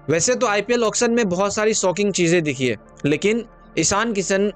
वैसे तो IPL auction में बहुत सारी शॉकिंग चीजें दिखी है, लेकिन ईशान किशन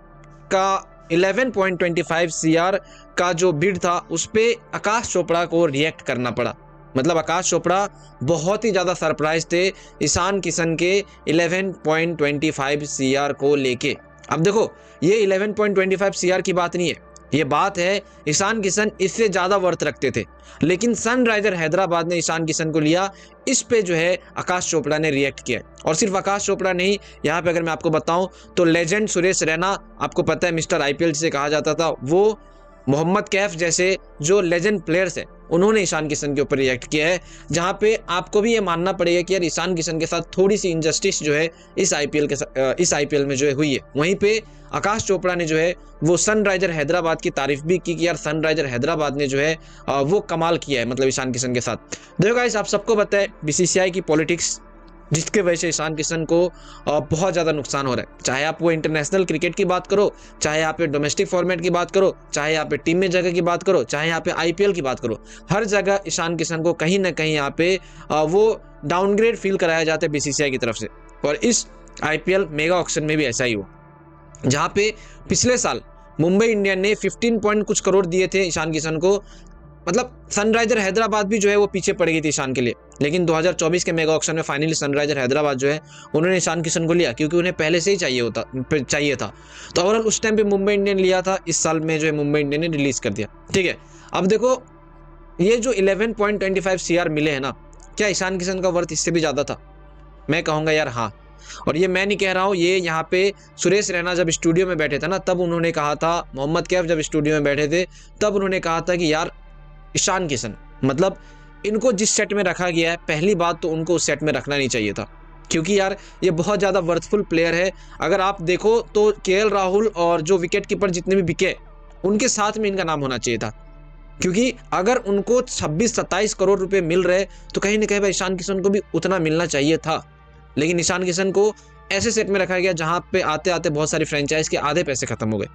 का 11.25 सीआर का जो बिड था उस पे आकाश चोपड़ा को रिएक्ट करना पड़ा। मतलब आकाश चोपड़ा बहुत ही ज़्यादा सरप्राइज थे ईशान किशन के 11.25 सीआर को लेके। अब देखो, ये 11.25 सीआर की बात नहीं है, ये बात है ईशान किशन इससे ज़्यादा वर्थ रखते थे, लेकिन सनराइजर हैदराबाद ने ईशान किशन को लिया। इस पे जो है आकाश चोपड़ा ने रिएक्ट किया। और सिर्फ आकाश चोपड़ा नहीं, यहाँ पे अगर मैं आपको बताऊं तो लेजेंड सुरेश रैना, आपको पता है मिस्टर आईपीएल जिसे कहा जाता था, वो मोहम्मद कैफ जैसे जो लेजेंड प्लेयर्स हैं उन्होंने ईशान किशन के ऊपर रिएक्ट किया है। जहां पे आपको भी ये मानना पड़ेगा कि यार ईशान किशन के साथ थोड़ी सी इनजस्टिस जो है इस आईपीएल में जो है हुई है। वहीं पे आकाश चोपड़ा ने जो है वो सनराइजर हैदराबाद की तारीफ भी की कि यार सनराइजर हैदराबाद ने जो है वो कमाल किया है, मतलब ईशान किशन के साथ। देखो गाइस, आप सबको पता है बीसीसीआई की पॉलिटिक्स, जिसके वजह से ईशान किशन को बहुत ज़्यादा नुकसान हो रहा है। चाहे आप वो इंटरनेशनल क्रिकेट की बात करो, चाहे यहाँ पे डोमेस्टिक फॉर्मेट की बात करो, चाहे यहाँ पे टीम में जगह की बात करो, चाहे यहाँ पे आईपीएल की बात करो, हर जगह ईशान किशन को कहीं ना कहीं यहाँ पे वो डाउनग्रेड फील कराया जाता है बीसीसीआई की तरफ से। और इस आईपीएल मेगा ऑक्शन में भी ऐसा ही हुआ, जहाँ पे पिछले साल मुंबई इंडियन ने 15 पॉइंट कुछ करोड़ दिए थे ईशान किशन को। मतलब सनराइजर हैदराबाद भी जो है वो पीछे पड़ गई थी ईशान के लिए, लेकिन 2024 के मेगा ऑक्शन में फाइनली सनराइजर हैदराबाद जो है उन्होंने ईशान किशन को लिया, क्योंकि उन्हें पहले से ही चाहिए था। तो ओवरऑल उस टाइम पे मुंबई इंडियन लिया था, इस साल में जो है मुंबई इंडियन ने रिलीज कर दिया। ठीक है, अब देखो ये जो 11.25 सीआर मिले हैं ना, क्या ईशान किशन का वर्थ इससे भी ज्यादा था? मैं कहूँगा यार हाँ। और ये मैं नहीं कह रहा हूँ, ये यहाँ पे सुरेश रैना जब स्टूडियो में बैठे थे ना तब उन्होंने कहा था, मोहम्मद कैफ जब स्टूडियो में बैठे थे तब उन्होंने कहा था कि यार ईशान किशन, मतलब इनको जिस सेट में रखा गया है, पहली बात तो उनको उस सेट में रखना नहीं चाहिए था, क्योंकि यार ये बहुत ज़्यादा वर्थफुल प्लेयर है। अगर आप देखो तो केएल राहुल और जो विकेट कीपर जितने भी बिके उनके साथ में इनका नाम होना चाहिए था, क्योंकि अगर उनको 26-27 करोड़ रुपए मिल रहे तो कहीं ना कहीं भाई ईशान किशन को भी उतना मिलना चाहिए था। लेकिन ईशान किशन को ऐसे सेट में रखा गया जहां पे आते आते बहुत सारी फ्रेंचाइज के आधे पैसे खत्म हो गए।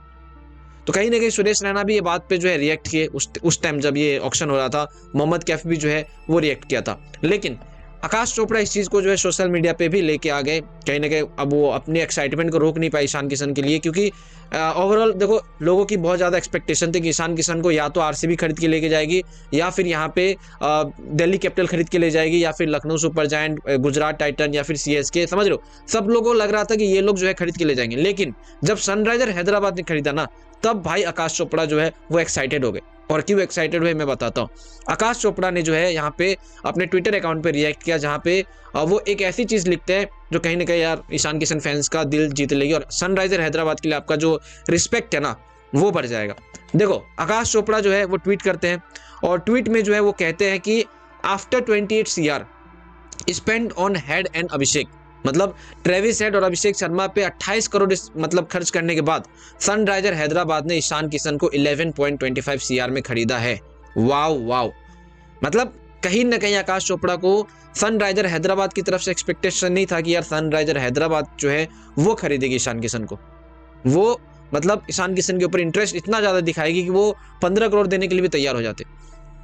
तो कहीं ना कहीं सुरेश रैना भी ये बात पे जो है रिएक्ट किए उस टाइम जब ये ऑक्शन हो रहा था। मोहम्मद कैफ भी जो है वो रिएक्ट किया था। लेकिन आकाश चोपड़ा इस चीज़ को जो है सोशल मीडिया पे भी लेके आ गए। कहीं ना कहीं अब वो अपनी एक्साइटमेंट को रोक नहीं पाए ईशान किशन के लिए, क्योंकि ओवरऑल देखो लोगों की बहुत ज़्यादा एक्सपेक्टेशन थी कि ईशान किशन को या तो आरसीबी खरीद के लेके जाएगी, या फिर यहाँ पे दिल्ली कैपिटल खरीद के ले जाएगी, या फिर Lucknow super giant, Gujarat Titan, या फिर सीएसके। समझ लो, सब लोगों को लग रहा था कि ये लोग जो है खरीद के ले जाएंगे। लेकिन जब सनराइजर हैदराबाद ने खरीदा ना, तब भाई आकाश चोपड़ा जो है वो एक्साइटेड हो गए। और क्यों एक्साइटेड हुए मैं बताता हूँ। आकाश चोपड़ा ने जो है यहाँ पे अपने ट्विटर अकाउंट पे रिएक्ट किया, जहाँ पे वो एक ऐसी चीज लिखते हैं जो कहीं ना कहीं यार ईशान किशन फैंस का दिल जीत लेगी, और सनराइजर हैदराबाद के लिए आपका जो रिस्पेक्ट है ना वो बढ़ जाएगा। देखो आकाश चोपड़ा जो है वो ट्वीट करते हैं, और ट्वीट में जो है वो कहते हैं कि after 28 CR spend on Head and Abhishek, मतलब ट्रेविस हेड और अभिषेक शर्मा पे 28 करोड़ मतलब खर्च करने के बाद सनराइजर हैदराबाद ने ईशान किशन को 11.25 सीआर में खरीदा है। वाव वाव, मतलब कहीं ना कहीं आकाश चोपड़ा को सनराइजर हैदराबाद की तरफ से एक्सपेक्टेशन नहीं था कि यार सनराइजर हैदराबाद जो है वो खरीदेगी ईशान किशन को। वो मतलब ईशान किशन के ऊपर इंटरेस्ट इतना ज्यादा दिखाएगी कि वो 15 करोड़ देने के लिए भी तैयार हो जाते।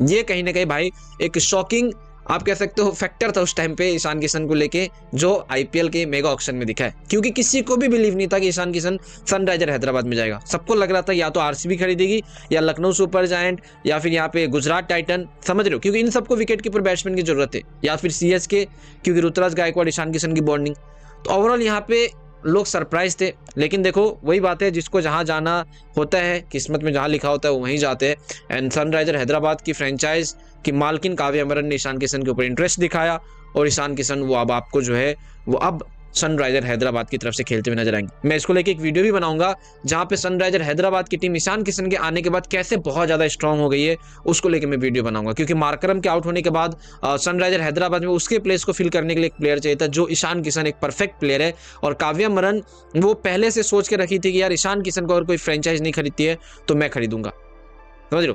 ये कहीं ना कहीं भाई एक शॉकिंग आप कह सकते हो फैक्टर था उस टाइम पे ईशान किशन को लेके, जो आईपीएल के मेगा ऑक्शन में दिखा है। क्योंकि किसी को भी बिलीव नहीं था कि ईशान किशन सनराइजर हैदराबाद में जाएगा। सबको लग रहा था या तो आरसीबी खरीदेगी, या लखनऊ सुपर जायंट, या फिर यहाँ पे गुजरात टाइटन। समझ रहे हो, क्योंकि इन सबको विकेट कीपर बैट्समैन की जरूरत है, या फिर सीएसके, क्योंकि ऋतुराज गायकवाड़ ईशान किशन की बॉन्डिंग। तो ओवरऑल यहाँ पे लोग सरप्राइज थे। लेकिन देखो वही बात है, जिसको जहां जाना होता है, किस्मत में जहां लिखा होता है वो वहीं जाते हैं। एंड सनराइजर हैदराबाद की फ्रेंचाइज की मालकिन काव्या अमरन ने ईशान किशन के ऊपर इंटरेस्ट दिखाया, और ईशान किशन वो अब आपको जो है वो अब सनराइजर हैदराबाद की तरफ से खेलते हुए नजर आएंगे। मैं इसको लेके एक वीडियो भी बनाऊंगा जहां पे सनराइजर हैदराबाद की टीम ईशान किशन के आने के बाद कैसे बहुत ज्यादा स्ट्रांग हो गई है, उसको लेके मैं वीडियो बनाऊंगा। क्योंकि मार्करम के आउट होने के बाद सनराइजर हैदराबाद में उसके प्लेस को फिल करने के लिए एक प्लेयर चाहिए था, जो ईशान किशन एक परफेक्ट प्लेयर है। और काव्या अमरन वो पहले से सोच के रखी थी कि यार ईशान किशन को अगर कोई फ्रेंचाइज नहीं खरीदती है तो मैं खरीदूंगा। समझ लो,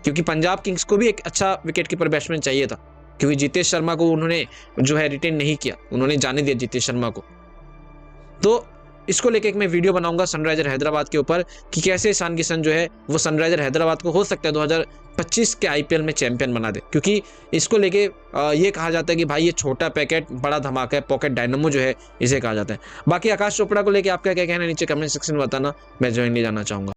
क्योंकि पंजाब किंग्स को भी एक अच्छा विकेट कीपर बैट्समैन चाहिए था, क्योंकि जितेश शर्मा को उन्होंने जो है रिटेन नहीं किया, उन्होंने जाने दिया जितेश शर्मा को। तो इसको लेके एक मैं वीडियो बनाऊंगा सनराइजर हैदराबाद के ऊपर कि कैसे ईशान किशन जो है वो सनराइजर हैदराबाद को हो सकता है 2025 के आईपीएल में चैंपियन बना दे, क्योंकि इसको लेके ये कहा जाता है कि भाई ये छोटा पैकेट बड़ा धमाका है, पॉकेट डायनामो जो है इसे कहा जाता है। बाकी आकाश चोपड़ा को लेके आपका क्या कहना है नीचे कमेंट सेक्शन में बताना, मैं ज्वाइन नहीं जाना चाहूंगा।